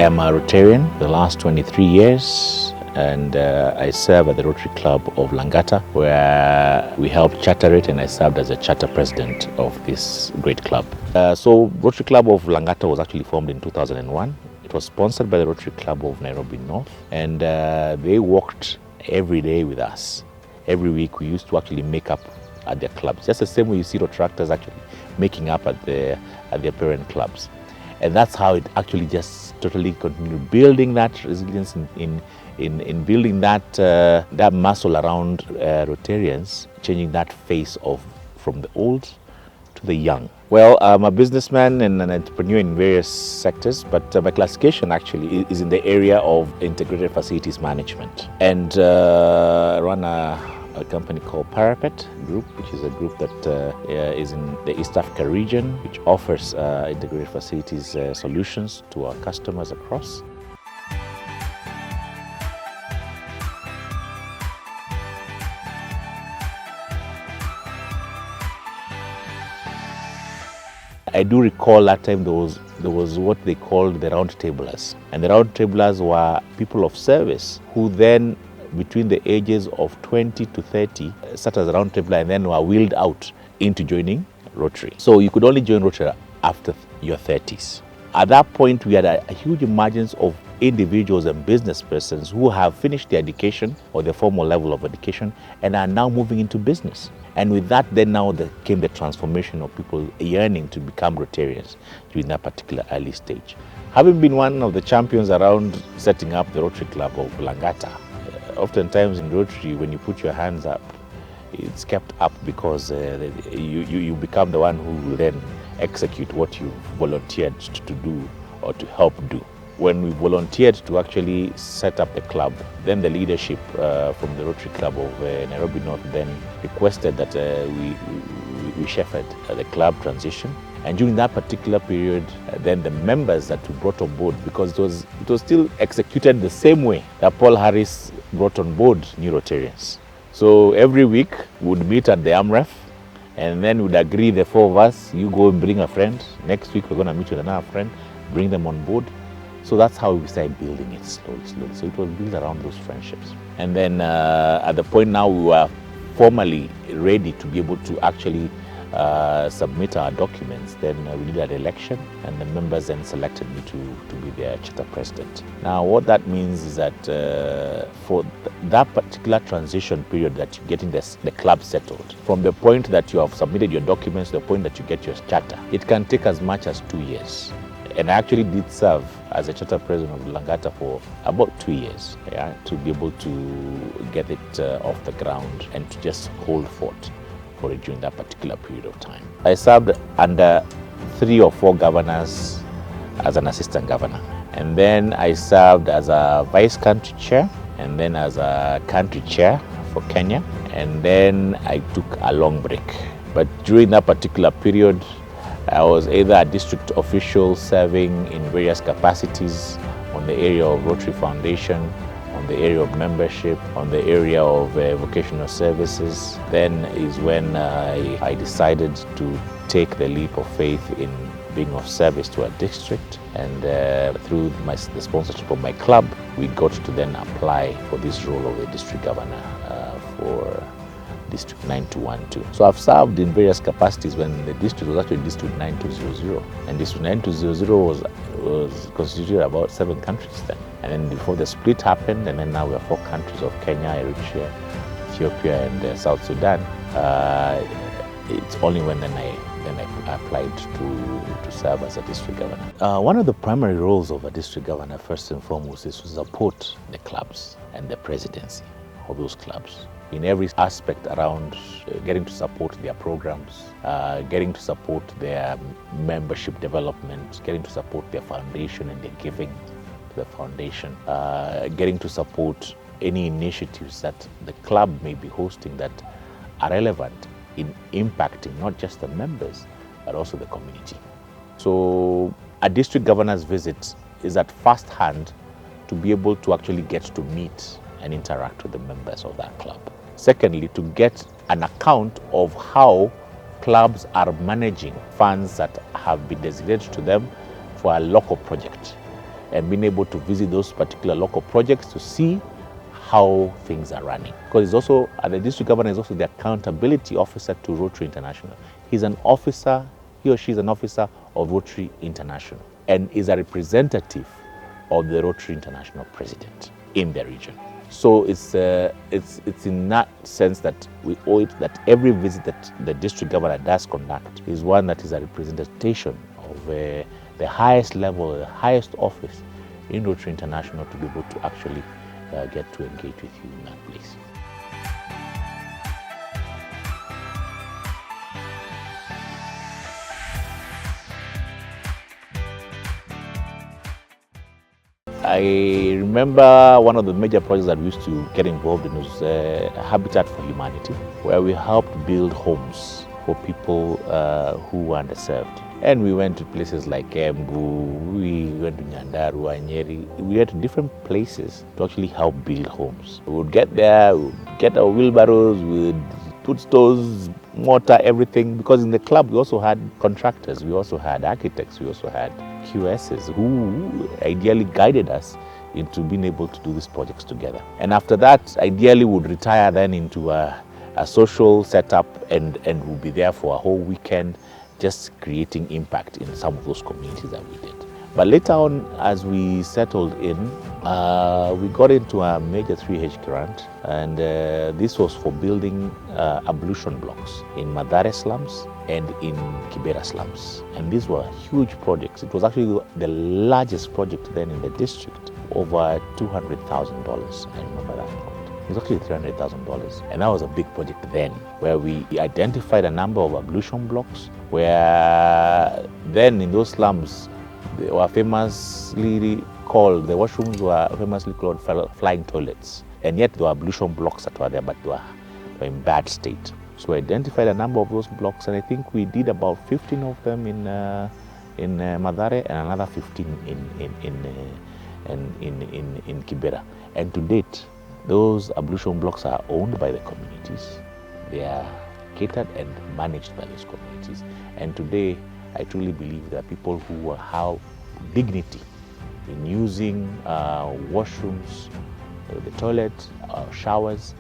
am a Rotarian for the last 23 years, and I serve at the Rotary Club of Langata, where we help charter it, and I served as a charter president of this great club. So Rotary Club of Langata was actually formed in 2001. It was sponsored by the Rotary Club of Nairobi North, and they worked every day with us. Every week we used to actually make up at their clubs, just the same way you see Rotractors actually making up at their parent clubs. And that's how it actually just totally continued, building that resilience in building that muscle around Rotarians, changing that face from the old to the young. Well, I'm a businessman and an entrepreneur in various sectors, but my classification actually is in the area of integrated facilities management, and run a company called Parapet Group, which is a group that is in the East Africa region, which offers integrated facilities solutions to our customers across. I do recall that time there was what they called the round tablers, and the round tablers were people of service who then, between the ages of 20 to 30, sat as a round tabler and then were wheeled out into joining Rotary. So you could only join Rotary after your 30s. At that point, we had a huge emergence of individuals and business persons who have finished their education or their formal level of education and are now moving into business. And with that, then now came the transformation of people yearning to become Rotarians during that particular early stage. Having been one of the champions around setting up the Rotary Club of Langata, oftentimes in Rotary, when you put your hands up, it's kept up because you become the one who will then execute what you volunteered to do or to help do. When we volunteered to actually set up the club, then the leadership from the Rotary Club of Nairobi North then requested that we shepherd the club transition. And during that particular period, then the members that we brought on board, because it was still executed the same way that Paul Harris brought on board new Rotarians. So every week we'd meet at the AMREF, and then we'd agree, the four of us, you go and bring a friend. Next week we're going to meet with another friend, bring them on board. So that's how we started building it slowly. So it was built around those friendships. And then at the point now we were formally ready to be able to actually submit our documents. Then we did an election, and the members then selected me to be their charter president. Now what that means is that for that particular transition period that you're getting the club settled, from the point that you have submitted your documents to the point that you get your charter, it can take as much as 2 years. And I actually did serve as a charter president of Langata for about 2 years, to be able to get it off the ground and to just hold fort for it during that particular period of time. I served under 3 or 4 governors as an assistant governor. And then I served as a vice country chair, and then as a country chair for Kenya. And then I took a long break. But during that particular period, I was either a district official serving in various capacities on the area of Rotary Foundation, on the area of membership, on the area of vocational services. Then is when I decided to take the leap of faith in being of service to a district. And through the sponsorship of my club, we got to then apply for this role of the district governor for District 9212. So I've served in various capacities when the district was actually District 9200. And District 9200 was constituted about 7 countries then. And then before the split happened, and then now we are 4 countries of Kenya, Eritrea, Ethiopia, and South Sudan. It's only when then I applied to serve as a district governor. One of the primary roles of a district governor, first and foremost, is to support the clubs and the presidency of those clubs in every aspect around getting to support their programs, getting to support their membership development, getting to support their foundation and their giving to the foundation, getting to support any initiatives that the club may be hosting that are relevant in impacting not just the members, but also the community. So a district governor's visit is at first hand to be able to actually get to meet and interact with the members of that club. Secondly, to get an account of how clubs are managing funds that have been designated to them for a local project. and being able to visit those particular local projects to see how things are running. Because it's also, the district governor is also the accountability officer to Rotary International. He's an officer, he or she is an officer of Rotary International and is a representative of the Rotary International president in the region. So it's in that sense that we owe it that every visit that the district governor does conduct is one that is a representation of the highest level, the highest office in Rotary International to be able to actually get to engage with you in that place. I remember one of the major projects that we used to get involved in was Habitat for Humanity, where we helped build homes for people who were underserved. And we went to places like Embu, we went to Nyandarua, Nyeri. We went to different places to actually help build homes. We would get there, we would get our wheelbarrows, we would put stores, mortar, everything. Because in the club we also had contractors, we also had architects, we also had QSs who ideally guided us into being able to do these projects together. And after that, ideally would retire then into a social setup and we'll be there for a whole weekend, just creating impact in some of those communities that we did. But later on, as we settled in, we got into a major 3H grant, and this was for building ablution blocks in Madare slums and in Kibera slums. And these were huge projects. It was actually the largest project then in the district, over $200,000. I remember that. It was actually $300,000. And that was a big project then, where we identified a number of ablution blocks, where then in those slums, they were famously called, the washrooms were famously called flying toilets. And yet there were ablution blocks that were there, but they were in bad state. So we identified a number of those blocks, and I think we did about 15 of them in Madare and another 15 in Kibera. And to date, those ablution blocks are owned by the communities. They are catered and managed by those communities. And today, I truly believe there are people who have dignity in using washrooms, the toilet, showers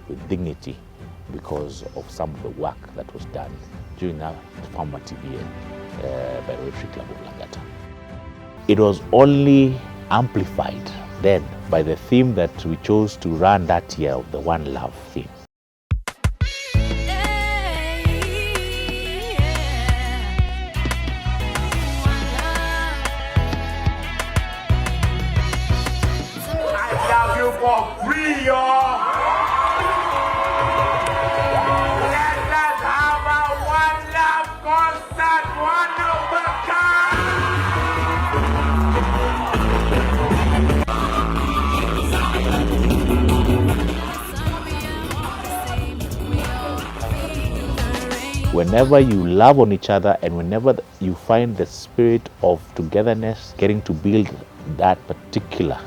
with dignity because of some of the work that was done during that formative year by Rotary Club of Langata. It was only amplified then by the theme that we chose to run that year of the One Love theme. I love you for free, y'all. Let us have a One Love concert, one of a kind. Whenever you love on each other and whenever you find the spirit of togetherness, getting to build that particular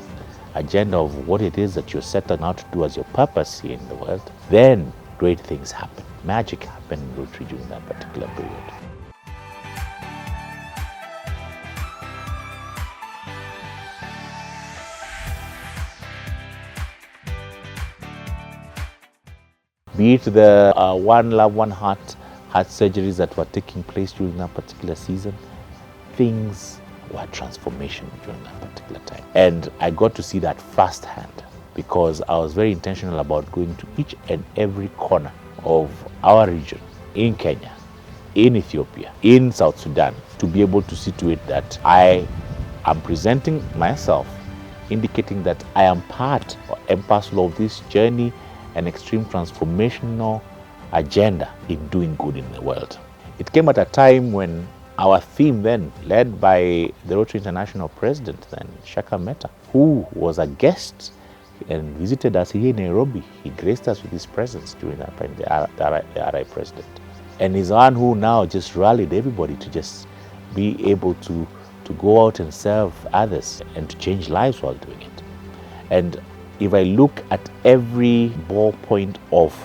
agenda of what it is that you're setting out to do as your purpose here in the world, then great things happen. Magic happened in Rotary during that particular period. Be it the One Love, One Heart surgeries that were taking place during that particular season, things were transformation during that particular time. And I got to see that firsthand because I was very intentional about going to each and every corner of our region, in Kenya, in Ethiopia, in South Sudan, to be able to see to it that I am presenting myself, indicating that I am part and parcel of this journey and extreme transformational agenda in doing good in the world. It came at a time when our theme then, led by the Rotary International president then, Shaka Mehta, who was a guest and visited us here in Nairobi. He graced us with his presence during that time, the RI president. And he's one who now just rallied everybody to just be able to go out and serve others and to change lives while doing it. And if I look at every ballpoint of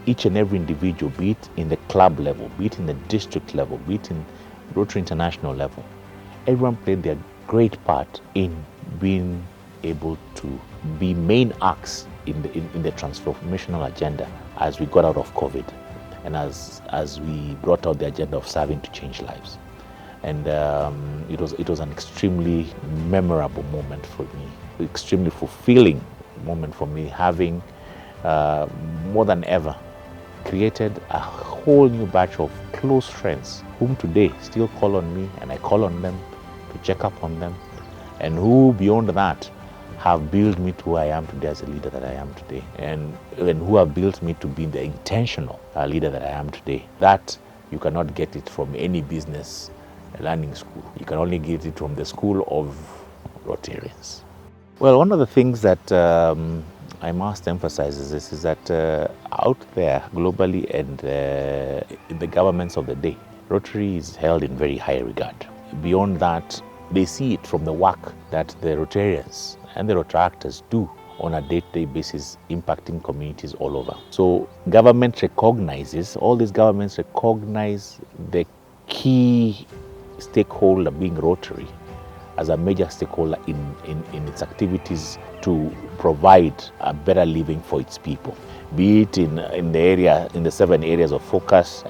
each and every individual, be it in the club level, be it in the district level, be it in Rotary International level, everyone played their great part in been able to be main acts in the transformational agenda as we got out of COVID and as we brought out the agenda of serving to change lives. And it was an extremely memorable moment for me, extremely fulfilling moment for me, having more than ever created a whole new batch of close friends whom today still call on me and I call on them to check up on them, and who beyond that have built me to who I am today as a leader that I am today, and who have built me to be the intentional leader that I am today. That you cannot get it from any business learning school. You can only get it from the school of Rotarians. Well, one of the things that I must emphasize is that out there globally and in the governments of the day, Rotary is held in very high regard. Beyond that, they see it from the work that the Rotarians and the Rotaractors do on a day-to-day basis, impacting communities all over. So government recognizes, all these governments recognize the key stakeholder being Rotary as a major stakeholder in its activities to provide a better living for its people, be it in the 7 areas of focus,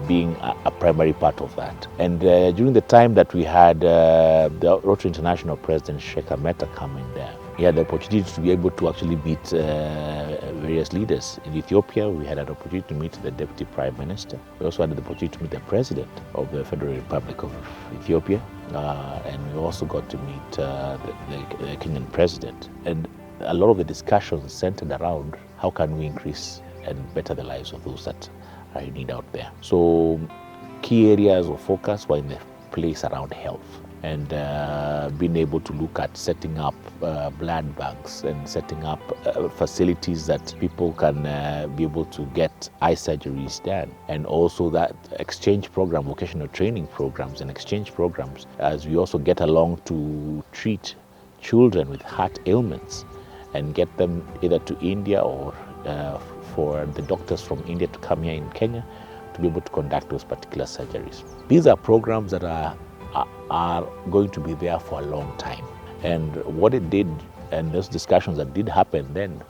being a primary part of that. And during the time that we had the Rotary International President Sheikh Ahmeta come in there, he had the opportunity to be able to actually meet various leaders. In Ethiopia, we had an opportunity to meet the Deputy Prime Minister. We also had the opportunity to meet the President of the Federal Republic of Ethiopia. And we also got to meet the Kenyan President. And a lot of the discussions centered around how can we increase and better the lives of those that are in need out there. So key areas of focus were in the place around health, and being able to look at setting up blood banks and setting up facilities that people can be able to get eye surgeries done, and also that exchange program, vocational training programs and exchange programs, as we also get along to treat children with heart ailments and get them either to India or for the doctors from India to come here in Kenya to be able to conduct those particular surgeries. These are programs that are going to be there for a long time. And what it did, and those discussions that did happen then,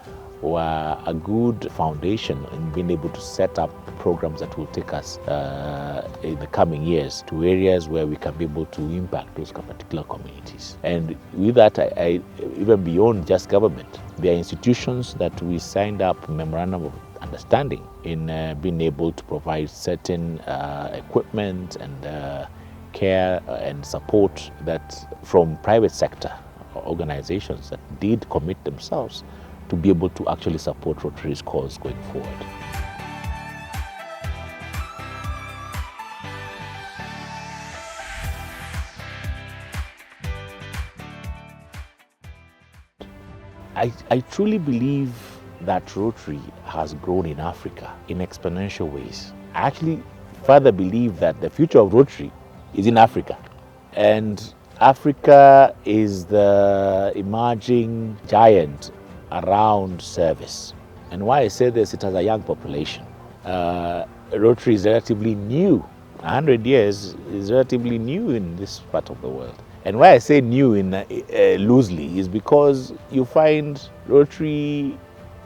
were a good foundation in being able to set up programs that will take us in the coming years to areas where we can be able to impact those particular communities. And with that, I even beyond just government, there are institutions that we signed up memorandum of understanding in being able to provide certain equipment and care and support that from private sector organizations that did commit themselves to be able to actually support Rotary's cause going forward. I truly believe that Rotary has grown in Africa in exponential ways. I actually further believe that the future of Rotary is in Africa. And Africa is the emerging giant around service. And why I say this, it has a young population. Rotary is relatively new. 100 years is relatively new in this part of the world. And why I say new loosely is because you find Rotary,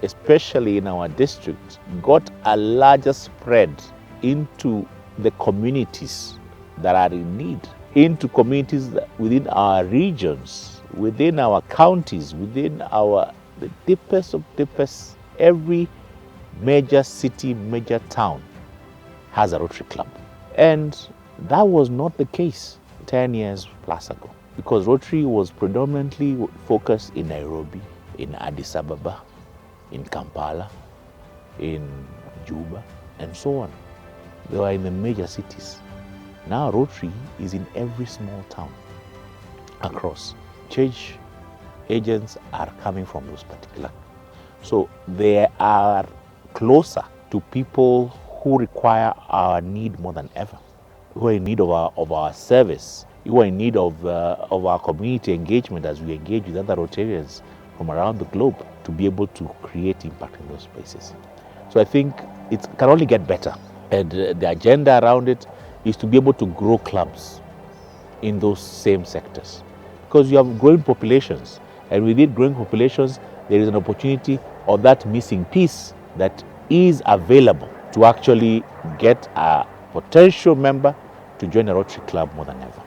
especially in our district, got a larger spread into the communities that are in need, into communities within our regions, within our counties, within the deepest of deepest. Every major city, major town has a Rotary Club. And that was not the case 10 years plus ago, because Rotary was predominantly focused in Nairobi, in Addis Ababa, in Kampala, in Juba, and so on. They were in the major cities. Now Rotary is in every small town across. Change agents are coming from those particular. So they are closer to people who require our need more than ever, who are in need of our service, who are in need of our community engagement as we engage with other Rotarians from around the globe to be able to create impact in those spaces. So I think it can only get better. And the agenda around it is to be able to grow clubs in those same sectors, because you have growing populations. And within growing populations, there is an opportunity of that missing piece that is available to actually get a potential member to join a Rotary Club more than ever.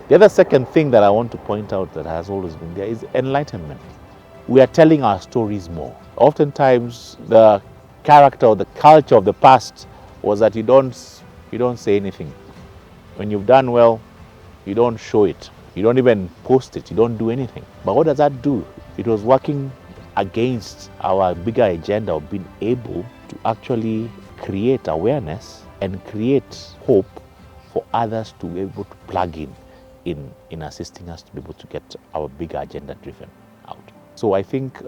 The other second thing that I want to point out that has always been there is enlightenment. We are telling our stories more. Oftentimes, the character or the culture of the past was that you don't say anything. When you've done well, you don't show it. You don't even post it. You don't do anything. But what does that do? It was working against our bigger agenda of being able to actually create awareness and create hope for others to be able to plug in assisting us to be able to get our bigger agenda driven out. So I think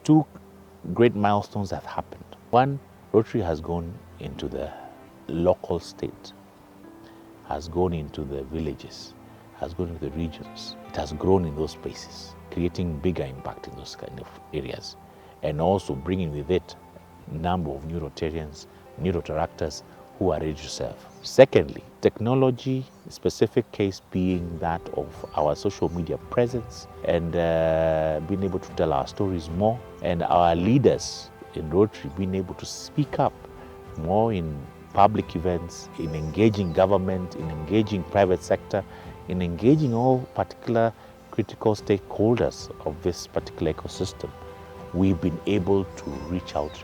two great milestones have happened. One, Rotary has gone into the local state, has gone into the villages, has gone into the regions. It has grown in those spaces, creating bigger impact in those kind of areas, and also bringing with it a number of new Rotarians, new Rotaractors who are ready to serve. Secondly, technology, specific case being that of our social media presence and being able to tell our stories more, and our leaders in Rotary being able to speak up more in public events, in engaging government, in engaging private sector, in engaging all particular critical stakeholders of this particular ecosystem. We've been able to reach out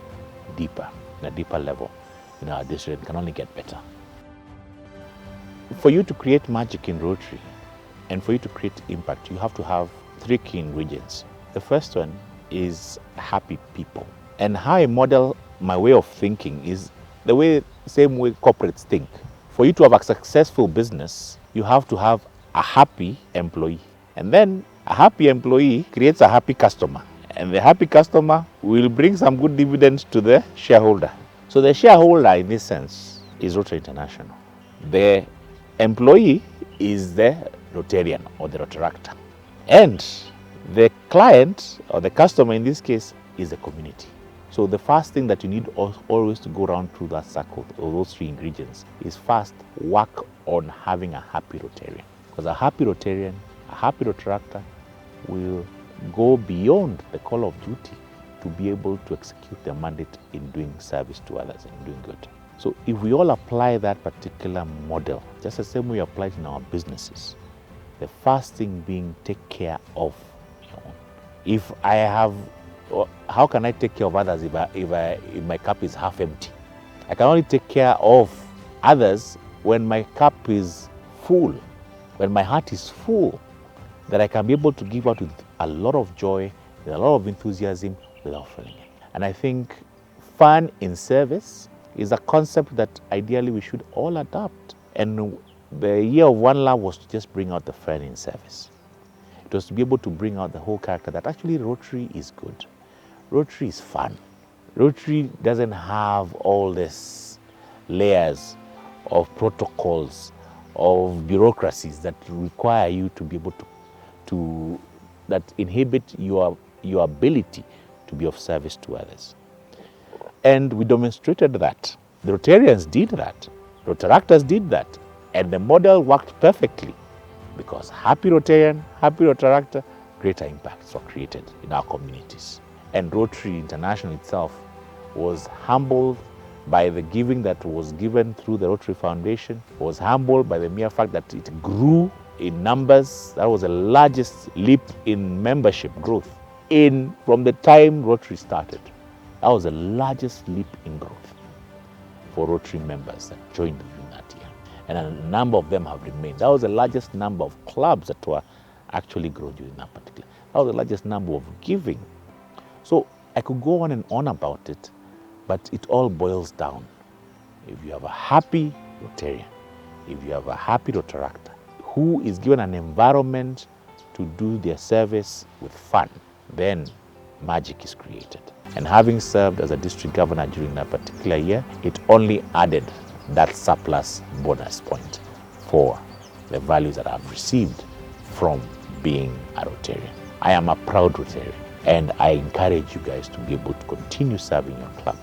deeper, in a deeper level in our district. It can only get better. For you to create magic in Rotary and for you to create impact, you have to have three key ingredients. The first one is happy people. And how I model my way of thinking is the same way corporates think. For you to have a successful business, you have to have a happy employee. And then a happy employee creates a happy customer. And the happy customer will bring some good dividends to the shareholder. So the shareholder in this sense is Rotary International. The employee is the Rotarian or the Rotaractor. And the client or the customer in this case is the community. So the first thing that you need always to go around through that circle, or those three ingredients, is first work on having a happy Rotarian. Because a happy Rotarian, a happy Rotaractor will go beyond the call of duty to be able to execute their mandate in doing service to others and doing good. So if we all apply that particular model, just the same way we apply it in our businesses, the first thing being take care of your own. If I have, how can I take care of others if my cup is half empty? I can only take care of others when my cup is full, when my heart is full, that I can be able to give out with a lot of joy, with a lot of enthusiasm, without feeling it. And I think fun in service is a concept that ideally we should all adopt. And the year of One Love was to just bring out the fun in service. It was to be able to bring out the whole character that actually Rotary is good. Rotary is fun. Rotary doesn't have all these layers of protocols, of bureaucracies that require you to be able to that inhibit your ability to be of service to others. And we demonstrated that. The Rotarians did that. Rotaractors did that. And the model worked perfectly because happy Rotarian, happy Rotaractor, greater impacts were created in our communities. And Rotary International itself was humbled by the giving that was given through the Rotary Foundation, was humbled by the mere fact that it grew in numbers. That was the largest leap in membership growth from the time Rotary started. That was the largest leap in growth for Rotary members that joined during that year. And a number of them have remained. That was the largest number of clubs that were actually grown during that particular. That was the largest number of giving. So I could go on and on about it, but it all boils down. If you have a happy Rotarian, if you have a happy Rotaractor, who is given an environment to do their service with fun, then magic is created. And having served as a district governor during that particular year, it only added that surplus bonus point for the values that I've received from being a Rotarian. I am a proud Rotarian, and I encourage you guys to be able to continue serving your club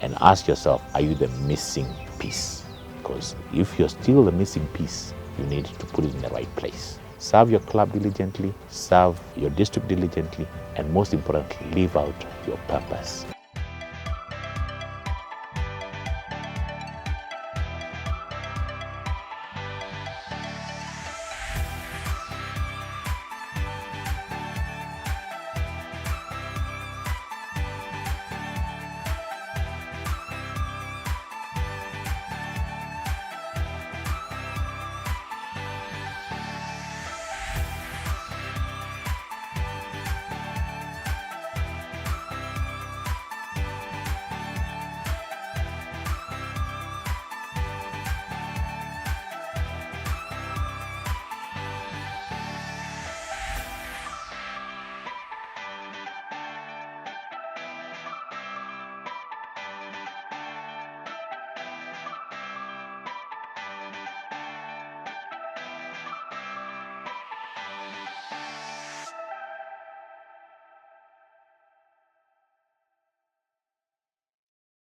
and ask yourself, are you the missing piece? Because if you're still the missing piece, you need to put it in the right place. serve your club diligently, serve your district diligently, and most importantly, live out your purpose.